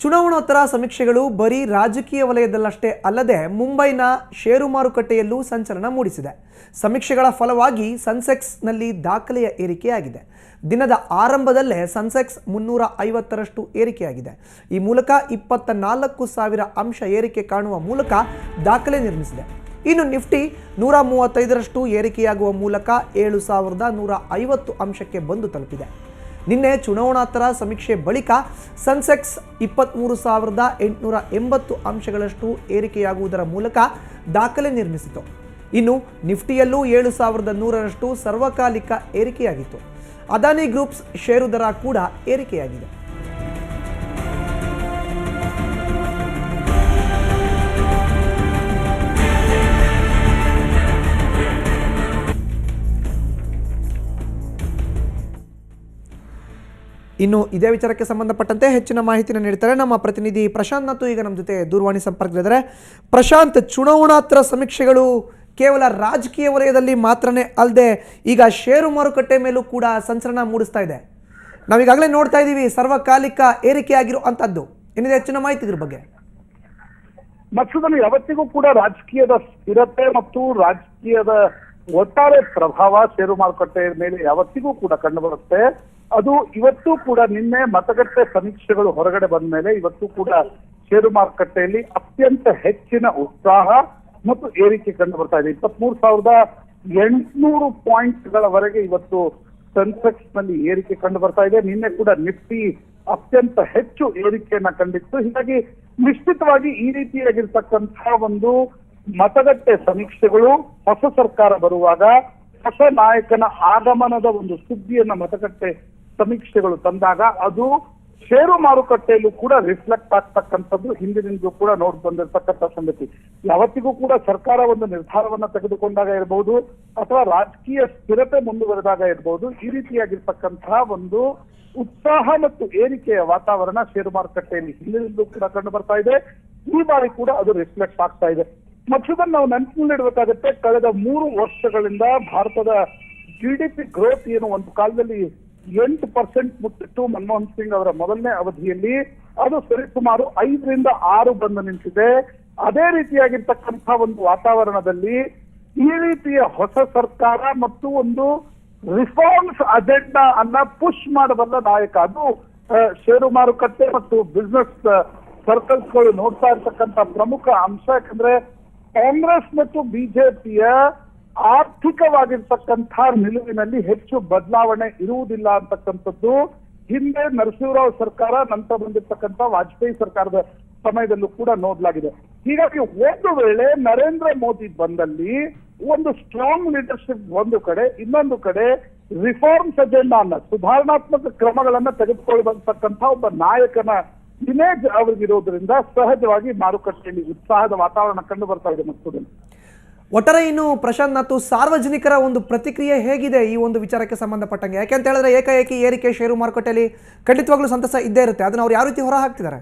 ಚುನಾವಣೋತ್ತರ ಸಮೀಕ್ಷೆಗಳು ಬರೀ ರಾಜಕೀಯ ವಲಯದಲ್ಲಷ್ಟೇ ಅಲ್ಲದೆ ಮುಂಬೈನ ಷೇರು ಮಾರುಕಟ್ಟೆಯಲ್ಲೂ ಸಂಚಲನ ಮೂಡಿಸಿದೆ. ಸಮೀಕ್ಷೆಗಳ ಫಲವಾಗಿ ಸೆನ್ಸೆಕ್ಸ್ನಲ್ಲಿ ದಾಖಲೆಯ ಏರಿಕೆಯಾಗಿದೆ. ದಿನದ ಆರಂಭದಲ್ಲೇ ಸೆನ್ಸೆಕ್ಸ್ 350ರಷ್ಟು ಏರಿಕೆಯಾಗಿದೆ. ಈ ಮೂಲಕ 24,000 ಅಂಶ ಏರಿಕೆ ಕಾಣುವ ಮೂಲಕ ದಾಖಲೆ ನಿರ್ಮಿಸಿದೆ. ಇನ್ನು ನಿಫ್ಟಿ 135ರಷ್ಟು ಏರಿಕೆಯಾಗುವ ಮೂಲಕ 7,150 ಅಂಶಕ್ಕೆ ಬಂದು ತಲುಪಿದೆ. ನಿನ್ನೆ ಚುನಾವಣೋತ್ತರ ಸಮೀಕ್ಷೆ ಬಳಿಕ ಸೆನ್ಸೆಕ್ಸ್ 23,880 ಅಂಶಗಳಷ್ಟು ಏರಿಕೆಯಾಗುವುದರ ಮೂಲಕ ದಾಖಲೆ ನಿರ್ಮಿಸಿತು. ಇನ್ನು ನಿಫ್ಟಿಯಲ್ಲೂ 7,100ರಷ್ಟು ಸರ್ವಕಾಲಿಕ ಏರಿಕೆಯಾಗಿತ್ತು. ಅದಾನಿ ಗ್ರೂಪ್ಸ್ ಷೇರು ದರ ಕೂಡ ಏರಿಕೆಯಾಗಿದೆ. ಇನ್ನು ಇದೇ ವಿಚಾರಕ್ಕೆ ಸಂಬಂಧಪಟ್ಟಂತೆ ಹೆಚ್ಚಿನ ಮಾಹಿತಿಯನ್ನು ನೀಡ್ತಾರೆ ನಮ್ಮ ಪ್ರತಿನಿಧಿ ಪ್ರಶಾಂತ್ ನಾತು ಈಗ ನಮ್ಮ ಜೊತೆ ದೂರವಾಣಿ ಸಂಪರ್ಕದಲ್ಲಿದ್ದಾರೆ. ಪ್ರಶಾಂತ್, ಚುನಾವಣೋತ್ತರ ಸಮೀಕ್ಷೆಗಳು ಕೇವಲ ರಾಜಕೀಯ ವಲಯದಲ್ಲಿ ಮಾತ್ರನೇ ಅಲ್ಲದೆ ಈಗ ಷೇರು ಮಾರುಕಟ್ಟೆ ಮೇಲೂ ಕೂಡ ಸಂಚಲನ ಮೂಡಿಸ್ತಾ ಇದೆ. ನಾವೀಗಾಗಲೇ ನೋಡ್ತಾ ಇದ್ದೀವಿ ಸರ್ವಕಾಲಿಕ ಏರಿಕೆಯಾಗಿರುವಂಥದ್ದು. ಏನಿದೆ ಹೆಚ್ಚಿನ ಮಾಹಿತಿ ಇದ್ರ ಬಗ್ಗೆ? ಮತ್ಸದಲ್ಲಿ ಯಾವತ್ತಿಗೂ ಕೂಡ ರಾಜಕೀಯದ ಸ್ಥಿರತೆ ಮತ್ತು ರಾಜಕೀಯದ ಒಟ್ಟಾರೆ ಪ್ರಭಾವ ಷೇರು ಮಾರುಕಟ್ಟೆ ಮೇಲೆ ಯಾವತ್ತಿಗೂ ಕೂಡ ಕಂಡುಬರುತ್ತೆ. ಅದು ಇವತ್ತು ಕೂಡ ನಿನ್ನೆ ಮತಗಟ್ಟೆ ಸಮೀಕ್ಷೆಗಳು ಹೊರಗಡೆ ಬಂದ ಮೇಲೆ ಇವತ್ತು ಕೂಡ ಷೇರು ಮಾರುಕಟ್ಟೆಯಲ್ಲಿ ಅತ್ಯಂತ ಹೆಚ್ಚಿನ ಉತ್ಸಾಹ ಮತ್ತು ಏರಿಕೆ ಕಂಡು ಬರ್ತಾ ಇದೆ. 23,800 ಪಾಯಿಂಟ್ಗಳವರೆಗೆ ಇವತ್ತು ಸೆನ್ಸೆಕ್ಸ್ ನಲ್ಲಿ ಏರಿಕೆ ಕಂಡು ಬರ್ತಾ ಇದೆ. ನಿನ್ನೆ ಕೂಡ ನಿಫ್ಟಿ ಅತ್ಯಂತ ಹೆಚ್ಚು ಏರಿಕೆಯನ್ನ ಕಂಡಿತ್ತು. ಹೀಗಾಗಿ ನಿಶ್ಚಿತವಾಗಿ ಈ ರೀತಿಯಾಗಿರ್ತಕ್ಕಂತಹ ಒಂದು ಮತಗಟ್ಟೆ ಸಮೀಕ್ಷೆಗಳು ಹೊಸ ಸರ್ಕಾರ ಬರುವಾಗ ಹೊಸ ನಾಯಕನ ಆಗಮನದ ಒಂದು ಸುದ್ದಿಯನ್ನ ಮತಗಟ್ಟೆ ಸಮೀಕ್ಷೆಗಳು ತಂದಾಗ ಅದು ಷೇರು ಮಾರುಕಟ್ಟೆಯಲ್ಲೂ ಕೂಡ ರಿಫ್ಲೆಕ್ಟ್ ಆಗ್ತಕ್ಕಂಥದ್ದು ಹಿಂದಿನಿಂದಲೂ ಕೂಡ ನೋಡಿ ಬಂದಿರತಕ್ಕಂಥ ಸಂಗತಿ. ಯಾವತ್ತಿಗೂ ಕೂಡ ಸರ್ಕಾರ ಒಂದು ನಿರ್ಧಾರವನ್ನ ತೆಗೆದುಕೊಂಡಾಗ ಇರಬಹುದು ಅಥವಾ ರಾಜಕೀಯ ಸ್ಥಿರತೆ ಮುಂದುವರೆದಾಗ ಇರಬಹುದು, ಈ ರೀತಿಯಾಗಿರ್ತಕ್ಕಂತಹ ಒಂದು ಉತ್ಸಾಹ ಮತ್ತು ಏರಿಕೆಯ ವಾತಾವರಣ ಷೇರು ಮಾರುಕಟ್ಟೆಯಲ್ಲಿ ಹಿಂದಿನಿಂದಲೂ ಕೂಡ ಕಂಡು ಬರ್ತಾ ಇದೆ. ಈ ಬಾರಿ ಕೂಡ ಅದು ರಿಫ್ಲೆಕ್ಟ್ ಆಗ್ತಾ ಇದೆ. ಮತ್ತದನ್ನು ನಾವು ನೆನಪಿನಲ್ಲಿಡಬೇಕಾಗುತ್ತೆ, ಕಳೆದ 3 ವರ್ಷಗಳಿಂದ ಭಾರತದ GDP ಗ್ರೋತ್ ಏನು ಒಂದು ಕಾಲದಲ್ಲಿ 8% ಮುಟ್ಟಿತ್ತು ಮನಮೋಹನ್ ಸಿಂಗ್ ಅವರ ಮೊದಲನೇ ಅವಧಿಯಲ್ಲಿ, ಅದು ಸರಿಸುಮಾರು 5ರಿಂದ 6 ಬಂದು ನಿಂತಿದೆ. ಅದೇ ರೀತಿಯಾಗಿರ್ತಕ್ಕಂತಹ ಒಂದು ವಾತಾವರಣದಲ್ಲಿ ಈ ರೀತಿಯ ಹೊಸ ಸರ್ಕಾರ ಮತ್ತು ಒಂದು ರಿಫಾರ್ಮ್ಸ್ ಅಜೆಂಡಾ ಅನ್ನ ಪುಷ್ ಮಾಡಬಲ್ಲ ನಾಯಕ, ಅದು ಷೇರು ಮಾರುಕಟ್ಟೆ ಮತ್ತು ಬಿಸ್ನೆಸ್ ಸರ್ಕಲ್ಸ್ಗಳು ನೋಡ್ತಾ ಇರ್ತಕ್ಕಂಥ ಪ್ರಮುಖ ಅಂಶ. ಯಾಕಂದ್ರೆ ಕಾಂಗ್ರೆಸ್ ಮತ್ತು ಬಿಜೆಪಿಯ ಆರ್ಥಿಕವಾಗಿರ್ತಕ್ಕಂಥ ನಿಲುವಿನಲ್ಲಿ ಹೆಚ್ಚು ಬದಲಾವಣೆ ಇರುವುದಿಲ್ಲ ಅಂತಕ್ಕಂಥದ್ದು ಹಿಂದೆ ನರಸಿಂಹರಾವ್ ಸರ್ಕಾರ ನಂತರ ಬಂದಿರ್ತಕ್ಕಂಥ ವಾಜಪೇಯಿ ಸರ್ಕಾರದ ಸಮಯದಲ್ಲೂ ಕೂಡ ನೋಡ್ಲಾಗಿದೆ. ಹೀಗಾಗಿ ಒಂದು ವೇಳೆ ನರೇಂದ್ರ ಮೋದಿ ಬಂದಲ್ಲಿ ಒಂದು ಸ್ಟ್ರಾಂಗ್ ಲೀಡರ್ಶಿಪ್ ಒಂದು ಕಡೆ, ಇನ್ನೊಂದು ಕಡೆ ರಿಫಾರ್ಮ್ಸ್ ಅಜೆಂಡಾ ಅನ್ನ ಸುಧಾರಣಾತ್ಮಕ ಕ್ರಮಗಳನ್ನ ತೆಗೆದುಕೊಳ್ಳತಕ್ಕಂಥ ಒಬ್ಬ ನಾಯಕನ ಇಮೇಜ್ ಅವ್ರಿಗಿರೋದ್ರಿಂದ ಸಹಜವಾಗಿ ಮಾರುಕಟ್ಟೆಯಲ್ಲಿ ಉತ್ಸಾಹದ ವಾತಾವರಣ ಕಂಡು ಬರ್ತಾ ಇದೆ. ಮತ್ತೊಂದು ಒಟ್ಟಾರೆ ಇನ್ನು ಪ್ರಶಾಂತ್ ನಾತು, ಸಾರ್ವಜನಿಕರ ಒಂದು ಪ್ರತಿಕ್ರಿಯೆ ಹೇಗಿದೆ ಈ ಒಂದು ವಿಚಾರಕ್ಕೆ ಸಂಬಂಧಪಟ್ಟಂಗೆ? ಯಾಕೆಂತ ಹೇಳಿದ್ರೆ ಏಕಾಏಕಿ ಏರಿಕೆ ಷೇರು ಮಾರುಕಟ್ಟೆಯಲ್ಲಿ ಖಂಡಿತವಾಗ್ಲೂ ಸಂತಸ ಇದ್ದೇ ಇರುತ್ತೆ. ಅದನ್ನ ಅವ್ರು ಯಾವ ರೀತಿ ಹೊರ ಹಾಕ್ತಿದ್ದಾರೆ?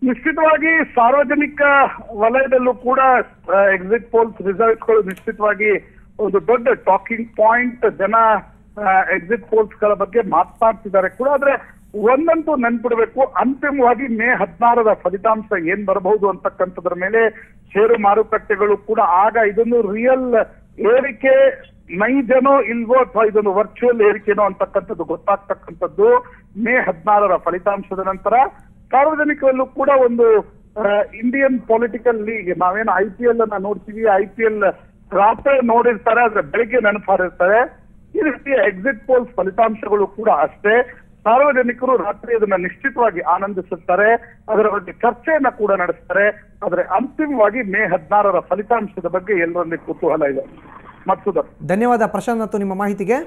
ನಿಶ್ಚಿತವಾಗಿ ಸಾರ್ವಜನಿಕ ವಲಯದಲ್ಲೂ ಕೂಡ ಎಕ್ಸಿಟ್ ಪೋಲ್ಸ್ ರಿಸಲ್ಟ್ಗಳು ನಿಶ್ಚಿತವಾಗಿ ಒಂದು ದೊಡ್ಡ ಟಾಕಿಂಗ್ ಪಾಯಿಂಟ್. ಜನ ಎಕ್ಸಿಟ್ ಪೋಲ್ಸ್ ಗಳ ಬಗ್ಗೆ ಮಾತನಾಡ್ತಿದ್ದಾರೆ ಕೂಡ. ಆದ್ರೆ ಒಂದಂತೂ ನೆನ್ಪಿಡ್ಬೇಕು, ಅಂತಿಮವಾಗಿ ಮೇ 16ರ ಫಲಿತಾಂಶ ಏನ್ ಬರಬಹುದು ಅಂತಕ್ಕಂಥದ್ರ ಮೇಲೆ ಷೇರು ಮಾರುಕಟ್ಟೆಗಳು ಕೂಡ ಆಗ ಇದೊಂದು ರಿಯಲ್ ಏರಿಕೆ ನೈಜನೋ ಇಲ್ವೋ ಅಥವಾ ಇದೊಂದು ವರ್ಚುವಲ್ ಏರಿಕೆನೋ ಅಂತಕ್ಕಂಥದ್ದು ಗೊತ್ತಾಗ್ತಕ್ಕಂಥದ್ದು ಮೇ 16ರ ಫಲಿತಾಂಶದ ನಂತರ. ಸಾರ್ವಜನಿಕರಲ್ಲೂ ಕೂಡ ಒಂದು ಇಂಡಿಯನ್ ಪೊಲಿಟಿಕಲ್ ಲೀಗ್, ನಾವೇನು IPL ಅನ್ನ ನೋಡ್ತೀವಿ, IPL ರಾತ್ರಿ ನೋಡಿರ್ತಾರೆ, ಆದ್ರೆ ಬೆಳಿಗ್ಗೆ ನೆನಪಾರಿರ್ತಾರೆ. ಈ ರೀತಿಯ ಎಕ್ಸಿಟ್ ಪೋಲ್ಸ್ ಫಲಿತಾಂಶಗಳು ಕೂಡ ಅಷ್ಟೇ. ಸಾರ್ವಜನಿಕರು ರಾತ್ರಿ ಅದನ್ನ ನಿಶ್ಚಿತವಾಗಿ ಆನಂದಿಸುತ್ತಾರೆ, ಅದರ ಬಗ್ಗೆ ಚರ್ಚೆಯನ್ನ ಕೂಡ ನಡೆಸ್ತಾರೆ. ಆದ್ರೆ ಅಂತಿಮವಾಗಿ ಮೇ 16ರ ಫಲಿತಾಂಶದ ಬಗ್ಗೆ ಎಲ್ಲರಲ್ಲಿ ಕುತೂಹಲ ಇದೆ. ಮತ್ಸುದ ಧನ್ಯವಾದ ಪ್ರಶಾಂತ್ ನಾತು ನಿಮ್ಮ ಮಾಹಿತಿಗೆ.